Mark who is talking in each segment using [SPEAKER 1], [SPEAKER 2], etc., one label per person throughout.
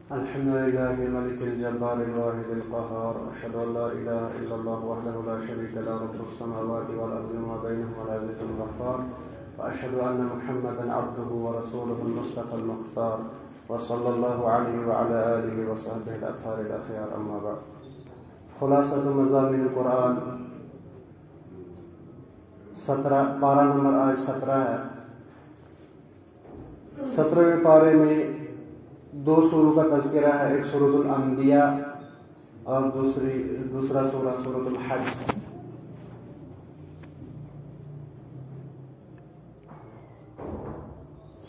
[SPEAKER 1] الحمد لله الملك الجبار الواحد القهار، أشهد أن لا إله إلا الله وحده لا شريك له رب السماوات والأرض وما بينهما العزيز الغفار، وأشهد أن محمدا عبده ورسوله المصطفى المختار، وصلى الله عليه وعلى آله وصحبه الأطهار الأخيار. أما بعد، خلاصة مضامین القرآن 17 پارہ نمبر آج 17 ہے. 17ویں پارے میں دو سوروں کا تذکرہ ہے، ایک سورۃ الانبیاء اور دوسرا سورہ سورۃ الحج.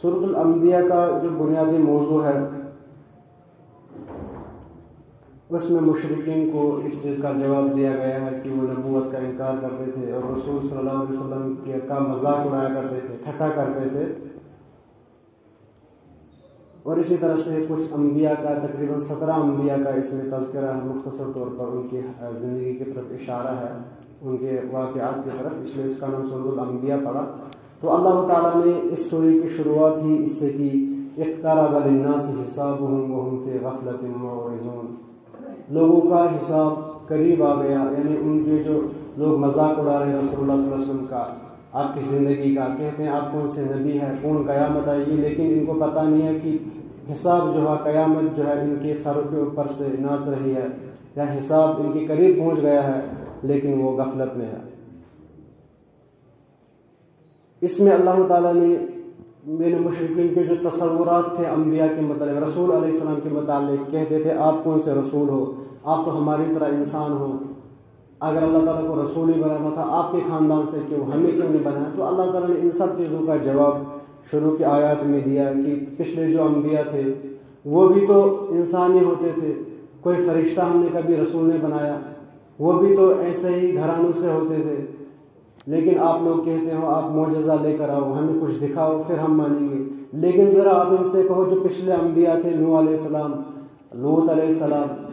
[SPEAKER 1] سورۃ الانبیاء کا جو بنیادی موضوع ہے اس میں مشرکین کو اس چیز کا جواب دیا گیا ہے کہ وہ نبوت کا انکار کرتے تھے اور رسول صلی اللہ علیہ وسلم کا مذاق اڑایا کرتے تھے، ٹھٹھا کرتے تھے. اور اسی طرح سے کچھ انبیاء کا، تقریباً 17 انبیاء کا اس میں تذکرہ ہے، مختصر طور پر ان کی زندگی کی طرف اشارہ ہے، ان کے واقعات کی طرف، اس لیے اس کا نام سورۃ الانبیاء پڑا. تو اللہ تعالیٰ نے اس سورہ کی شروعات ہی اس سے کی، اقترب للناس حسابهم وهم فی غفلۃ معرضون. لوگوں کا حساب قریب آ گیا، یعنی ان کے جو لوگ مذاق اڑا رہے ہیں رسول اللہ صلی اللہ علیہ وسلم کا، آپ کی زندگی کا، کہتے ہیں آپ کون سے نبی ہے، کون قیامت آئے گی، لیکن ان کو پتہ نہیں ہے کہ حساب جو ہے، قیامت جو ہے ان کے سروں کے اوپر سے ناچ رہی ہے، یا حساب ان کے قریب پہنچ گیا ہے لیکن وہ غفلت میں ہے. اس میں اللہ تعالیٰ نے میرے مشرکین کے جو تصورات تھے انبیاء کے متعلق، رسول علیہ السلام کے متعلق، کہتے تھے آپ کون سے رسول ہو، آپ تو ہماری طرح انسان ہو، اگر اللہ تعالیٰ کو رسول ہی بنانا تھا آپ کے خاندان سے کیوں، ہمیں کیوں نہیں بنایا. تو اللہ تعالیٰ نے ان سب چیزوں کا جواب شروع کی آیات میں دیا کہ پچھلے جو انبیاء تھے وہ بھی تو انسان ہی ہوتے تھے، کوئی فرشتہ ہم نے کبھی رسول نے بنایا، وہ بھی تو ایسے ہی گھرانوں سے ہوتے تھے، لیکن آپ لوگ کہتے ہو آپ معجزہ لے کر آؤ، ہمیں کچھ دکھاؤ پھر ہم مانیں گے. لیکن ذرا آپ ان سے کہو جو پچھلے انبیاء تھے، نوح علیہ السلام، لوط علیہ السلام،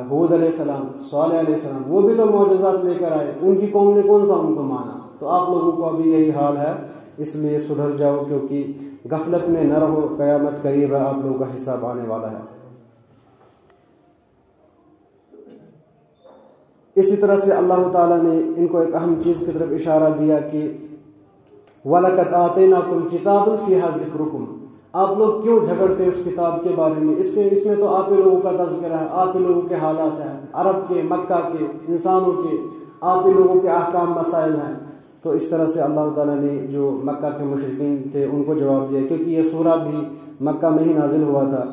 [SPEAKER 1] ہود علیہ السلام، صالح علیہ السلام، وہ بھی تو معجزات لے کر آئے، ان کی قوم نے کون سا ان کو مانا. تو آپ لوگوں کو ابھی یہی حال ہے، اس لیے سدھر جاؤ کیونکہ غفلت میں نہ رہو، قیامت قریب ہے، آپ لوگوں کا حساب آنے والا ہے. اسی طرح سے اللہ تعالیٰ نے ان کو ایک اہم چیز کی طرف اشارہ دیا کہ وَلَقَدْ آتَيْنَاكُمْ كِتَابٌ فِيهَا ذِكْرُكُمْ. آپ لوگ کیوں جھگڑتے اس کتاب کے بارے میں، اس میں تو آپ ہی لوگوں کا تذکرہ ہے، آپ ہی لوگوں کے حالات ہیں، عرب کے، مکہ کے، انسانوں کے، آپ ہی لوگوں کے احکام مسائل ہیں. تو اس طرح سے اللہ تعالیٰ نے جو مکہ کے مشرکین تھے ان کو جواب دیا، کیونکہ یہ سورہ بھی مکہ میں ہی نازل ہوا تھا.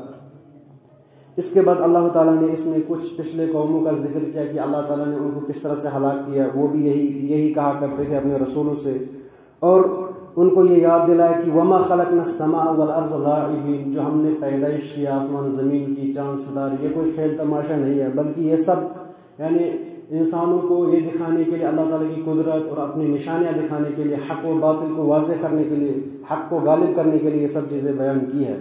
[SPEAKER 1] اس کے بعد اللہ تعالیٰ نے اس میں کچھ پچھلے قوموں کا ذکر کیا کہ اللہ تعالیٰ نے ان کو کس طرح سے ہلاک کیا. وہ بھی یہی کہا کرتے تھے اپنے رسولوں سے، اور ان کو یہ یاد دلایا کہ وما خلقنا السماء والارض لاعبین، جو ہم نے پیدائش کی آسمان زمین کی، چاند ستارے، یہ کوئی کھیل تماشا نہیں ہے، بلکہ یہ سب یعنی انسانوں کو یہ دکھانے کے لیے، اللہ تعالیٰ کی قدرت اور اپنی نشانیاں دکھانے کے لیے، حق و باطل کو واضح کرنے کے لیے، حق کو غالب کرنے کے لیے یہ سب چیزیں بیان کی ہے.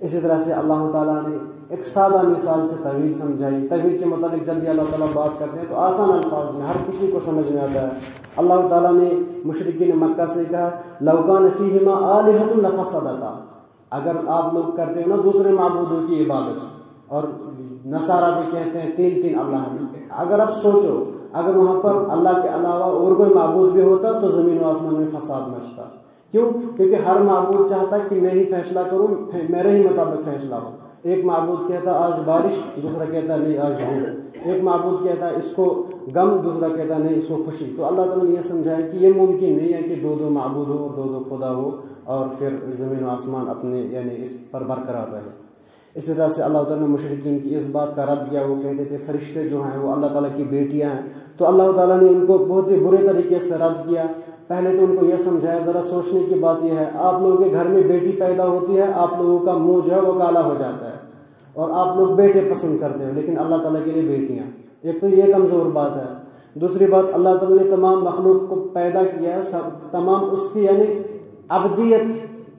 [SPEAKER 1] اسی طرح سے اللہ تعالیٰ نے ایک سادہ مثال سے توحید سمجھائی. توحید کے متعلق جب بھی اللہ تعالیٰ بات کرتے ہیں تو آسان الفاظ میں ہر کسی کو سمجھ میں آتا ہے. اللہ تعالیٰ نے مشرکین مکہ سے کہا لَوْ كَانَ فِيهِمَا آلِهَةٌ لَفَسَدَتَا، اگر آپ لوگ کرتے ہو نا دوسرے معبودوں کی عبادت، اور نصارہ بھی کہتے ہیں تین اللہ ہیں، اگر آپ سوچو اگر وہاں پر اللہ کے علاوہ اور کوئی معبود بھی ہوتا تو زمین و آسمان میں فساد مچتا. کیوں؟ کیونکہ ہر معبود چاہتا کہ میں ہی فیصلہ کروں، میرے ہی مطابق فیصلہ ہو. ایک معبود کہتا آج بارش، دوسرا کہتا نہیں آج دھوپ. ایک معبود کہتا اس کو غم، دوسرا کہتا نہیں اس کو خوشی. تو اللہ تعالیٰ نے یہ سمجھایا کہ یہ ممکن نہیں ہے کہ دو معبود ہو اور دو خدا ہو اور پھر زمین و آسمان اپنے یعنی اس پر برقرار رہے. اسی طرح سے اللہ تعالیٰ نے مشرکین کی اس بات کا رد کیا. وہ کہتے تھے فرشتے جو ہیں وہ اللہ تعالیٰ کی بیٹیاں ہیں. تو اللہ تعالیٰ نے ان کو بہت ہی برے طریقے سے رد کیا. پہلے تو ان کو یہ سمجھایا ذرا سوچنے کی بات یہ ہے، آپ لوگوں کے گھر میں بیٹی پیدا ہوتی ہے، آپ لوگوں کا منہ جو ہے وہ کالا ہو جاتا ہے اور آپ لوگ بیٹے پسند کرتے ہیں، لیکن اللہ تعالیٰ کے لیے بیٹیاں. ایک تو یہ کمزور بات ہے. دوسری بات، اللہ تعالیٰ نے تمام مخلوق کو پیدا کیا ہے، تمام اس کی یعنی عبدیت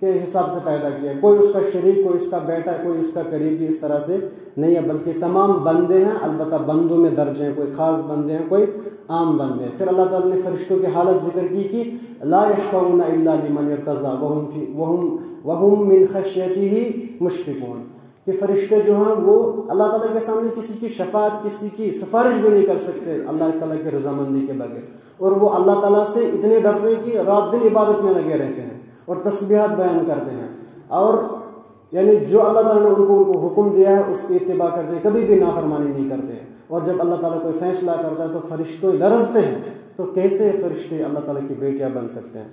[SPEAKER 1] کے حساب سے پیدا کیا ہے. کوئی اس کا شریک، کوئی اس کا بیٹا، کوئی اس کا قریبی اس طرح سے نہیں ہے، بلکہ تمام بندے ہیں. البتہ بندوں میں درجے ہیں، کوئی خاص بندے ہیں، کوئی عام بندے ہیں. پھر اللہ تعالیٰ نے فرشتوں کی حالت ذکر کی کہ لا یشفعون الا لمن ارتضی وهم من خشیتہ مشفقون، کہ فرشتے جو ہیں وہ اللہ تعالیٰ کے سامنے کسی کی شفاعت، کسی کی سفارش بھی نہیں کر سکتے اللہ تعالیٰ کی رضامندی کے بغیر، اور وہ اللہ تعالیٰ سے اتنے ڈرتے ہیں کہ رات دن عبادت میں لگے رہتے ہیں اور تسبیحات بیان کرتے ہیں، اور یعنی جو اللہ تعالیٰ نے ان کو حکم دیا ہے اس کی اتباع کرتے ہیں، کبھی بھی نافرمانی نہیں کرتے ہیں، اور جب اللہ تعالیٰ کوئی فیصلہ کرتا ہے تو فرشتے لرزتے ہیں، تو کیسے فرشتے اللہ تعالیٰ کی بیٹیاں بن سکتے ہیں؟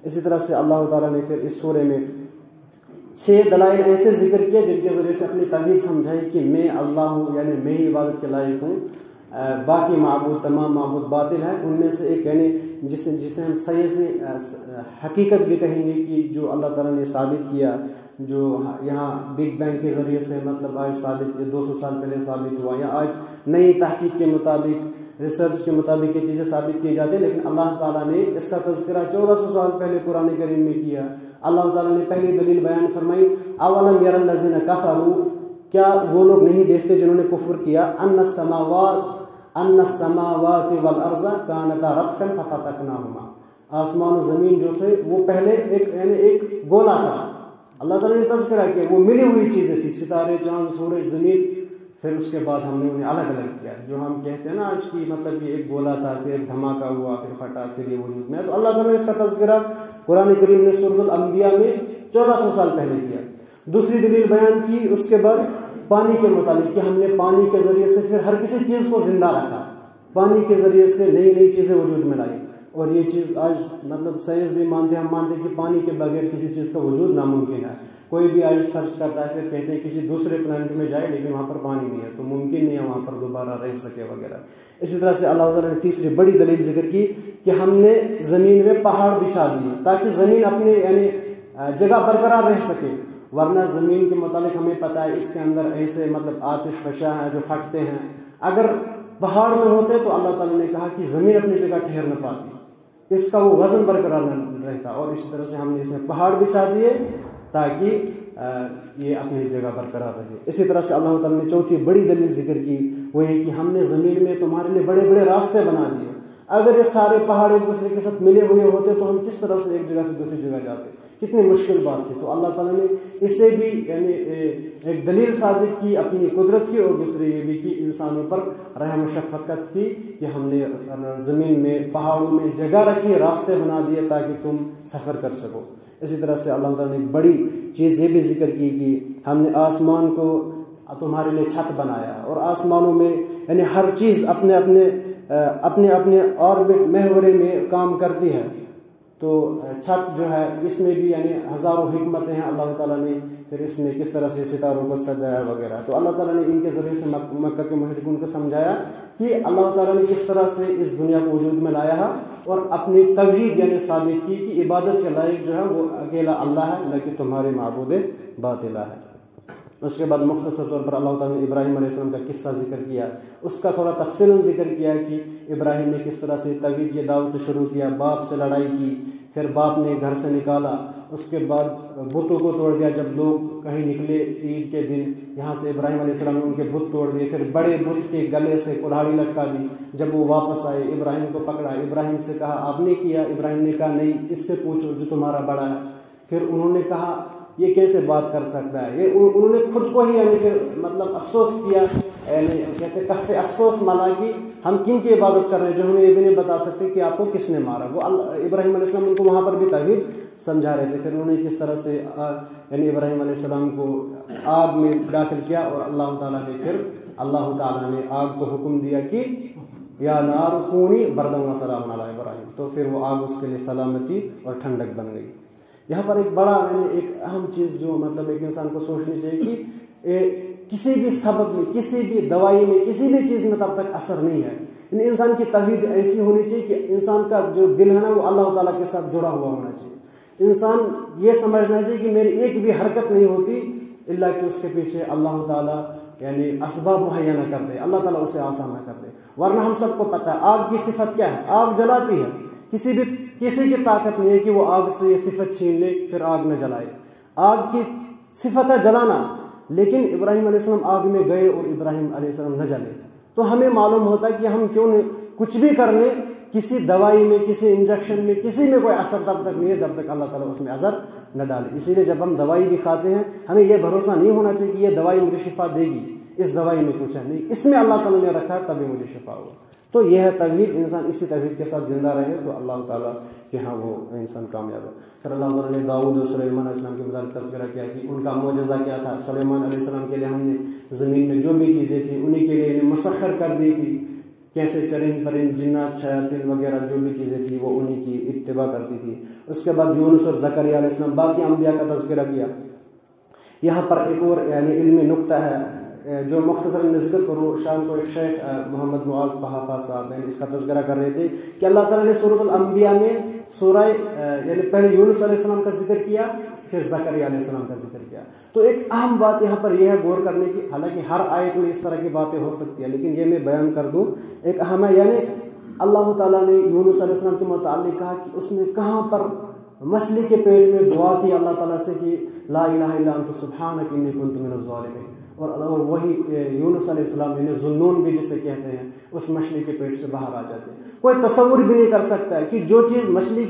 [SPEAKER 1] اسی طرح سے اللہ تعالیٰ نے پھر اس سورے میں 6 دلائل ایسے ذکر کیے جن کے ذریعے سے اپنی توحید سمجھائی کہ میں اللہ ہوں، یعنی میں ہی عبادت کے لائق ہوں، باقی معبود تمام معبود باطل ہیں۔ ان میں سے ایک یعنی جسے ہم صحیح سے حقیقت بھی کہیں گے کہ جو اللہ تعالیٰ نے ثابت کیا، جو یہاں بگ بینگ کے ذریعے سے مطلب آج ثابت 200 سال پہلے ثابت ہوا، یا آج نئی تحقیق کے مطابق، ریسرچ کے مطابق یہ چیزیں ثابت کی جاتی ہیں، لیکن اللہ تعالیٰ نے اس کا تذکرہ 1400 سال پہلے قرآن کریم میں کیا۔ اللہ تعالیٰ نے پہلی دلیل بیان فرمائی، اولم یری الذین کفروا، کیا وہ لوگ نہیں دیکھتے جنہوں نے کفر کیا، ان السماوات والارض کانتا رتقا ففتقناہما، آسمان و زمین جو تھے وہ پہلے ایک گولا تھا، اللہ تعالیٰ نے تذکرہ کیا وہ ملی ہوئی چیزیں تھی، ستارے، چاند، سورج، زمین، پھر اس کے بعد ہم نے انہیں الگ الگ کیا، جو ہم کہتے ہیں نا آج کی مطلب یہ ایک گولا تھا، پھر ایک دھماکہ ہوا، پھر پھٹا، پھر یہ وجود میں، تو اللہ تعالیٰ نے اس کا تذکرہ قرآن کریم نے سورۃ الانبیاء میں 1400 سال پہلے کیا۔ دوسری دلیل بیان کی اس کے بعد پانی کے متعلق کہ ہم نے پانی کے ذریعے سے پھر ہر کسی چیز کو زندہ رکھا، پانی کے ذریعے سے نئی نئی چیزیں وجود میں لائی، اور یہ چیز آج مطلب سائنس بھی مانتے ہیں، ہم مانتے ہیں کہ پانی کے بغیر کسی چیز کا وجود ناممکن ہے۔ کوئی بھی آج سرچ کرتا ہے پھر کہتے ہیں کسی دوسرے پلانٹ میں جائے لیکن وہاں پر پانی نہیں ہے تو ممکن نہیں ہے وہاں پر دوبارہ رہ سکے وغیرہ۔ اسی طرح سے اللہ تعالیٰ نے تیسری بڑی دلیل ذکر کی کہ ہم نے زمین میں پہاڑ بچھا دیے تاکہ زمین اپنے یعنی جگہ برقرار رہ سکے، ورنہ زمین کے متعلق ہمیں پتہ ہے اس کے اندر ایسے مطلب آتش فشاں ہیں جو پھٹتے ہیں، اگر پہاڑ میں ہوتے تو اللہ تعالیٰ نے کہا کہ زمین اپنی جگہ ٹھہر نہ پاتی، اس کا وہ وزن برقرار نہ رہتا، اور اسی طرح سے ہم نے اس میں پہاڑ بچھا دیے تاکہ یہ اپنی جگہ برقرار رہے۔ اسی طرح سے اللہ تعالیٰ نے چوتھی بڑی دلیل ذکر کی، وہ ہے کہ ہم نے زمین میں تمہارے لیے بڑے بڑے راستے بنا دیے، اگر یہ سارے پہاڑ ایک دوسرے کے ساتھ ملے ہوئے ہوتے تو ہم کس طرح سے ایک جگہ سے دوسری جگہ جاتے، کتنی مشکل بات تھی۔ تو اللہ تعالیٰ نے اسے بھی یعنی ایک دلیل ثابت کی اپنی قدرت کی، اور دوسری یہ بھی کہ انسانوں پر رحم و شفقت کی کہ ہم نے زمین میں پہاڑوں میں جگہ رکھی، راستے بنا دیے تاکہ تم سفر کر سکو۔ اسی طرح سے اللہ تعالیٰ نے ایک بڑی چیز یہ بھی ذکر کی کہ ہم نے آسمان کو تمہارے لیے چھت بنایا، اور آسمانوں میں یعنی ہر چیز اپنے اپنے آربٹ محورے میں کام کرتی ہے، تو چھت جو ہے اس میں بھی یعنی ہزاروں حکمتیں ہیں اللہ تعالیٰ نے، پھر اس میں کس طرح سے ستاروں کو سجایا وغیرہ۔ تو اللہ تعالیٰ نے ان کے ذریعے سے مکہ کے مشرکین کو سمجھایا کہ اللہ تعالیٰ نے کس طرح سے اس دنیا کو وجود میں لایا ہے، اور اپنی توحید یعنی ثابت کی کہ عبادت کے لائق جو ہے وہ اکیلا اللہ ہے، نہ کہ تمہارے معبود باطلہ ہے۔ اس کے بعد مختصر طور پر اللہ تعالیٰ نے ابراہیم علیہ السلام کا قصہ ذکر کیا، اس کا تھوڑا تفصیل ذکر کیا کہ ابراہیم نے کس طرح سے توحید کی دعوت سے شروع کیا، باپ سے لڑائی کی، پھر باپ نے گھر سے نکالا، اس کے بعد بتوں کو توڑ دیا، جب لوگ کہیں نکلے عید کے دن یہاں سے ابراہیم علیہ السلام نے ان کے بت توڑ دیے، پھر بڑے بت کے گلے سے کلہاڑی لٹکا دی، جب وہ واپس آئے ابراہیم کو پکڑا، ابراہیم سے کہا آپ نے کیا، ابراہیم نے کہا نہیں اس سے پوچھو جو تمہارا بڑا ہے، پھر انہوں نے کہا یہ کیسے بات کر سکتا ہے، یہ انہوں نے خود کو ہی یعنی پھر مطلب افسوس کیا، یعنی کہتے کف افسوس ملا کہ ہم کن کی عبادت کر رہے ہیں جو ہمیں یہ بھی نہیں بتا سکتے کہ آپ کو کس نے مارا۔ وہ ابراہیم علیہ السلام ان کو وہاں پر بھی توحید سمجھا رہے تھے، پھر انہوں نے کس طرح سے یعنی ابراہیم علیہ السلام کو آگ میں داخل کیا، اور اللہ تعالیٰ نے آگ کو حکم دیا کہ یا نار کونی برداً و سلام علی ابراہیم، تو پھر وہ آگ اس کے لیے سلامتی اور ٹھنڈک بن گئی۔ یہاں پر ایک بڑا یعنی ایک اہم چیز جو مطلب ایک انسان کو سوچنی چاہیے کہ کسی بھی سبب میں، کسی بھی دوائی میں، کسی بھی چیز میں تب تک اثر نہیں ہے، یعنی انسان کی توحید ایسی ہونی چاہیے کہ انسان کا جو دل ہے نا وہ اللہ تعالیٰ کے ساتھ جڑا ہوا ہونا چاہیے، انسان یہ سمجھنا چاہیے کہ میری ایک بھی حرکت نہیں ہوتی الا کہ اس کے پیچھے اللہ تعالیٰ یعنی اسباب مہیا نہ کر دے، اللہ تعالیٰ اسے آسان نہ کر دے، ورنہ ہم سب کو پتہ ہے آگ کی صفت کیا ہے، آگ جلاتی ہے، کسی کی طاقت نہیں ہے کہ وہ آگ سے یہ صفت چھین لے پھر آگ نہ جلائے، آگ کی صفت ہے جلانا، لیکن ابراہیم علیہ السلام آگ میں گئے اور ابراہیم علیہ السلام نہ جلے، تو ہمیں معلوم ہوتا ہے کہ ہم کیوں کچھ بھی کر لیں، کسی دوائی میں، کسی انجیکشن میں، کسی میں کوئی اثر تب تک نہیں ہے جب تک اللہ تعالیٰ اس میں اثر نہ ڈالے. اسی لیے جب ہم دوائی بھی کھاتے ہیں ہمیں یہ بھروسہ نہیں ہونا چاہیے کہ یہ دوائی مجھے شفا دے گی، اس دوائی میں کچھ ہے، نہیں، اس میں اللہ تعالیٰ نے رکھا ہے تبھی مجھے شفا ہوا. تو یہ ہے توحید. انسان اسی توحید کے ساتھ زندہ رہے تو اللہ تعالیٰ کے ہاں وہ انسان کامیاب ہو. پھر اللہ تعالیٰ نے داؤد اور سلیمان علیہ السلام کے متعلق تذکرہ کیا کہ ان کا معجزہ کیا تھا. سلیمان علیہ السلام کے لیے ہم نے زمین میں جو بھی چیزیں تھیں انہی کے لیے انہیں مسخر کر دی تھی. کیسے چرند پرند جنات شیاطین وغیرہ جو بھی چیزیں تھیں وہ انہی کی اتباع کرتی تھی. اس کے بعد یونس اور زکریا علیہ السلام باقی انبیاء کا تذکرہ کیا. یہاں پر ایک اور علمی نقطہ ہے جو مختصر ذکر کرو. شام کو ایک شیخ محمد معاذ بحافہ صاحب اس کا تذکرہ کر رہے تھے کہ اللہ تعالیٰ نے سورۃ الانبیاء میں سورہ پہلے یونس علیہ السلام کا ذکر کیا پھر زکریا علیہ السلام کا ذکر کیا. تو ایک اہم بات یہاں پر یہ ہے غور کرنے کی، حالانکہ ہر آیت میں اس طرح کی باتیں ہو سکتی ہیں لیکن یہ میں بیان کر دوں ایک اہم ہے. یعنی اللہ تعالیٰ نے یونس علیہ السلام کے متعلق کہا کہ اس نے کہاں پر مچھلی کے پیٹ میں دعا کی اللہ تعالیٰ سے کہ لا الہ الا انت سبحانک انی کنت من الظالمین. اور وہی یونس علیہ السلام نے ذنون بھی جسے کہتے ہیں اس مچھلی کے پیٹ سے باہر آ جاتے ہیں. کوئی تصور بھی نہیں کر سکتا ہے کہ جو چیز مچھلی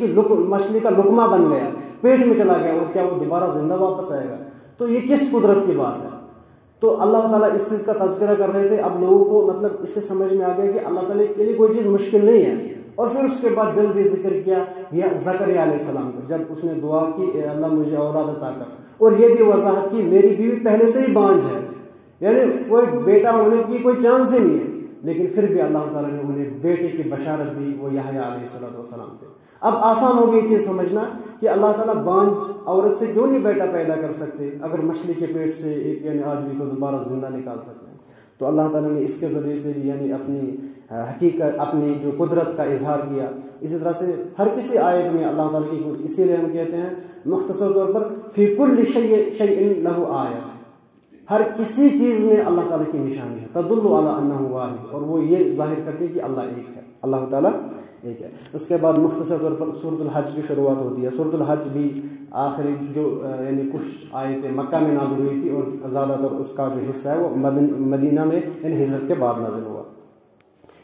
[SPEAKER 1] کا لقمہ بن گیا پیٹ میں چلا گیا اور کیا وہ دوبارہ زندہ واپس آئے گا. تو یہ کس قدرت کی بات ہے. تو اللہ تعالیٰ اس چیز کا تذکرہ کر رہے تھے. اب لوگوں کو مطلب اس سے سمجھ میں آ گیا کہ اللہ تعالیٰ کے لیے کوئی چیز مشکل نہیں ہے. اور پھر اس کے بعد جلدی ذکر کیا یا زکریا علیہ السلام کو جب اس نے دعا کی اے اللہ مجھے اولاد عطا کر. اور یہ بھی وضاحت کی میری بیوی پہلے سے ہی بانجھ ہے، یعنی کوئی بیٹا ہونے کی کوئی چانس ہی نہیں ہے، لیکن پھر بھی اللہ تعالیٰ نے انہیں بیٹے کی بشارت دی وہ یحییٰ علیہ السلام پہ. اب آسان ہو گئی چیز سمجھنا کہ اللہ تعالیٰ بانجھ عورت سے کیوں نہیں بیٹا پیدا کر سکتے اگر مچھلی کے پیٹ سے ایک یعنی آدمی کو دوبارہ زندہ نکال سکتے ہیں. تو اللہ تعالیٰ نے اس کے ذریعے سے بھی یعنی اپنی حقیقت اپنی جو قدرت کا اظہار کیا. اسی طرح سے ہر کسی آیت میں اللہ تعالیٰ کی، اسی لیے ہم کہتے ہیں مختصر طور پر فی کل شیء لہ آیہ، ہر کسی چیز میں اللہ تعالیٰ کی نشانی ہے تدل علی انہ واحد، اور وہ یہ ظاہر کرتی ہے کہ اللہ ایک ہے، اللہ تعالیٰ ایک ہے. اس کے بعد مختصر طور پر سورۃ الحج کی شروعات ہوتی ہے. سورۃ الحج بھی آخری جو یعنی کچھ آیتیں مکہ میں نازل ہوئی تھی اور زیادہ تر اس کا جو حصہ ہے وہ مدینہ میں یعنی ہجرت کے بعد نازل ہوا.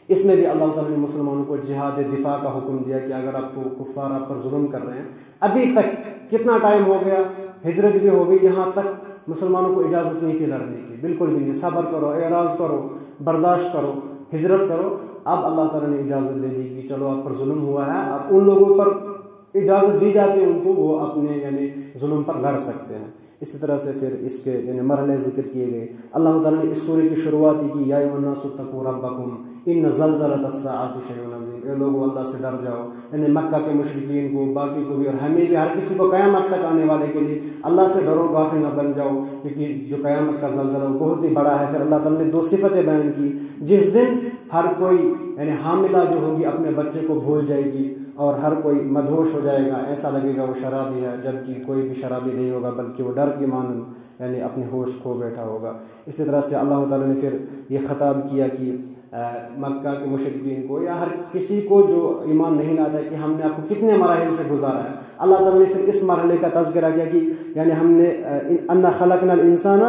[SPEAKER 1] اس میں بھی اللہ تعالیٰ نے مسلمانوں کو جہاد دفاع کا حکم دیا کہ اگر آپ کو کفار آپ پر ظلم کر رہے ہیں، ابھی تک کتنا ٹائم ہو گیا، ہجرت بھی ہو گئی، یہاں تک مسلمانوں کو اجازت نہیں تھی لڑنے کی، بالکل بھی نہیں. صبر کرو، اعراض کرو، برداشت کرو، ہجرت کرو. اب اللہ تعالیٰ نے اجازت دے دی کہ چلو آپ پر ظلم ہوا ہے، اب ان لوگوں پر اجازت دی جاتی ہے ان کو وہ اپنے یعنی ظلم پر لڑ سکتے ہیں. اسی طرح سے پھر اس کے یعنی مرحلے ذکر کیے گئے. اللہ تعالیٰ نے اس سورہ کی شروعات کی یا ایھا الناس اتقوا ربکم ان زلزلۃ الساعۃ شیء عظیم. اے لوگوں اللہ سے ڈر جاؤ. یعنی مکہ کے مشرکین کو، باقی کو بھی اور ہمیں بھی، ہر کسی کو قیامت تک آنے والے کے لیے اللہ سے ڈرو، غافل نہ بن جاؤ، کیونکہ جو قیامت کا زلزلہ بہت ہی بڑا ہے. پھر اللہ تعالیٰ نے 2 صفتیں بیان کی. جس دن ہر کوئی یعنی حاملہ جو ہوگی اپنے بچے کو بھول جائے گی اور ہر کوئی مدہوش ہو جائے گا، ایسا لگے گا وہ شرابی ہے، جبکہ کوئی بھی شرابی نہیں ہوگا بلکہ وہ ڈر کی مانند یعنی اپنے ہوش کھو بیٹھا ہوگا. اسی طرح سے اللہ تعالیٰ نے پھر یہ خطاب کیا کہ مکہ کے مشرکین کو یا ہر کسی کو جو ایمان نہیں لاتا کہ ہم نے آپ کو کتنے مراحل سے گزارا ہے. اللہ تعالیٰ نے پھر اس مرحلے کا تذکرہ کیا کہ یعنی ہم نے انا خلقنا الانسان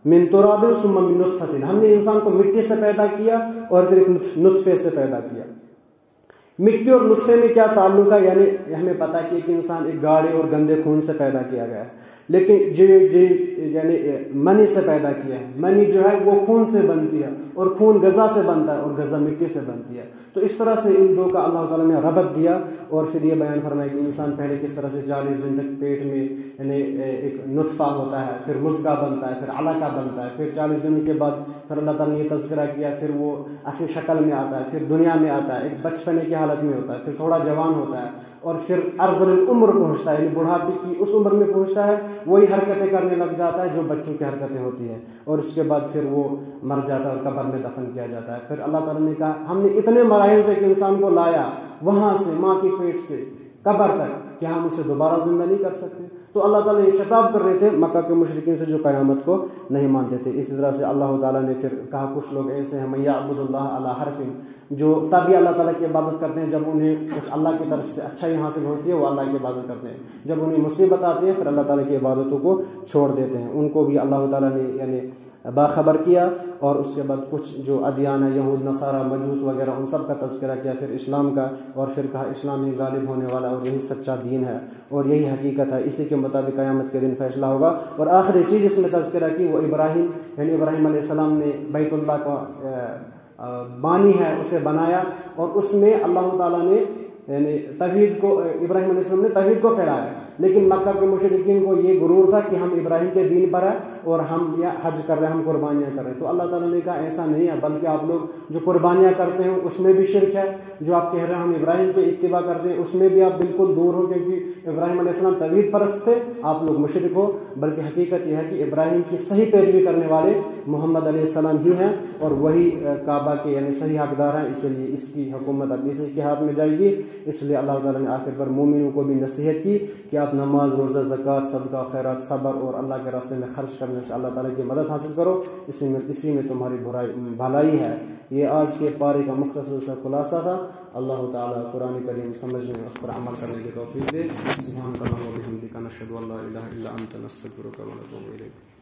[SPEAKER 1] من تراب ثم من نطفۃ، ہم نے انسان کو مٹی سے پیدا کیا اور پھر ایک نطفے سے پیدا کیا. مٹی اور نطفے میں کیا تعلق ہے؟ یعنی ہمیں پتا کہ ایک انسان ایک گاڑے اور گندے خون سے پیدا کیا گیا ہے، لیکن یعنی منی سے پیدا کیا ہے. منی جو ہے وہ خون سے بنتی ہے اور خون غذا سے بنتا ہے اور غذا مٹی سے بنتی ہے. تو اس طرح سے ان دو کا اللہ تعالیٰ نے ربط دیا اور پھر یہ بیان فرمایا کہ انسان پہلے کس طرح سے 40 دن تک پیٹ میں یعنی ایک نطفہ ہوتا ہے، پھر مضغہ بنتا ہے، پھر علقہ بنتا ہے، پھر 40 دنوں کے بعد پھر اللہ تعالیٰ نے یہ تذکرہ کیا، پھر وہ اصلی شکل میں آتا ہے، پھر دنیا میں آتا ہے، ایک بچپنے کی حالت میں ہوتا ہے، پھر تھوڑا جوان ہوتا ہے اور پھر ارذل العمر پہنچتا ہے، یعنی بڑھاپے کی اس عمر میں پہنچتا ہے، وہی حرکتیں کرنے لگ جاتا ہے جو بچوں کی حرکتیں ہوتی ہیں، اور اس کے بعد پھر وہ مر جاتا ہے اور قبر میں دفن کیا جاتا ہے. پھر اللہ تعالیٰ نے کہا ہم نے اتنے مراحل سے کہ انسان کو لایا وہاں سے ماں کے پیٹ سے قبر تک، کیا ہم اسے دوبارہ زندہ نہیں کر سکتے؟ تو اللہ تعالیٰ یہ خطاب کر رہے تھے مکہ کے مشرکین سے جو قیامت کو نہیں مانتے تھے. اسی طرح سے اللہ تعالیٰ نے پھر کہا کچھ لوگ ایسے ہیں من یعبد اللہ علی حرف، جو تبھی اللہ تعالیٰ کی عبادت کرتے ہیں جب انہیں کچھ اللہ کی طرف سے اچھائی حاصل ہوتی ہے، وہ اللہ کی عبادت کرتے ہیں. جب انہیں مصیبت آتی ہے پھر اللہ تعالیٰ کی عبادتوں کو چھوڑ دیتے ہیں. ان کو بھی اللہ تعالیٰ نے یعنی باخبر کیا، اور اس کے بعد کچھ جو ادیان ہیں یہود نصارہ مجوس وغیرہ ان سب کا تذکرہ کیا، پھر اسلام کا، اور پھر کہا اسلام ہی غالب ہونے والا اور یہی سچا دین ہے اور یہی حقیقت ہے، اسی کے مطابق قیامت کے دن فیصلہ ہوگا۔ اور آخری چیز اس میں تذکرہ کی وہ ابراہیم، یعنی ابراہیم علیہ السلام نے بیت اللہ کا بانی ہے اسے بنایا، اور اس میں اللہ تعالیٰ نے یعنی توحید کو، ابراہیم علیہ السلام نے توحید کو پھیلایا، لیکن مکہ کے مشرکین کو یہ غرور تھا کہ ہم ابراہیم کے دین پر ہیں اور ہم یا حج کر رہے ہیں، ہم قربانیاں کر رہے ہیں۔ تو اللہ تعالیٰ نے کہا ایسا نہیں ہے، بلکہ آپ لوگ جو قربانیاں کرتے ہیں اس میں بھی شرک ہے، جو آپ کہہ رہے ہیں ہم ابراہیم کے اتباع کرتے ہیں اس میں بھی آپ بالکل دور ہو، کیونکہ ابراہیم علیہ السلام توحید پرست تھے، آپ لوگ مشرک ہو۔ بلکہ حقیقت یہ ہے کہ ابراہیم کی صحیح پیروی کرنے والے محمد علیہ السلام ہی ہیں، اور وہی کعبہ کے یعنی صحیح حقدار ہیں، اس لیے اس کی حکومت اب اسی کے ہاتھ میں جائے گی۔ اس لیے اللہ تعالیٰ نے آخر پر مومنوں کو بھی نصیحت کی کہ آپ نماز، روزہ، زکوٰۃ، صدقہ، خیرات، صبر اور اللہ کے راستے میں خرچ کرنے سے اللہ تعالیٰ کی مدد حاصل کرو، اسی میں تمہاری بھلائی ہے۔ یہ آج کے پارے کا مختصر سا خلاصہ تھا۔ اللہ تعالیٰ قرآن کریم سمجھنے اور اس پر عمل کرنے کی توفیق دے۔ سبحانک اللہم و بحمدک، نشہد ان لا الہ الا انت، نستغفرک و نتوب الیک۔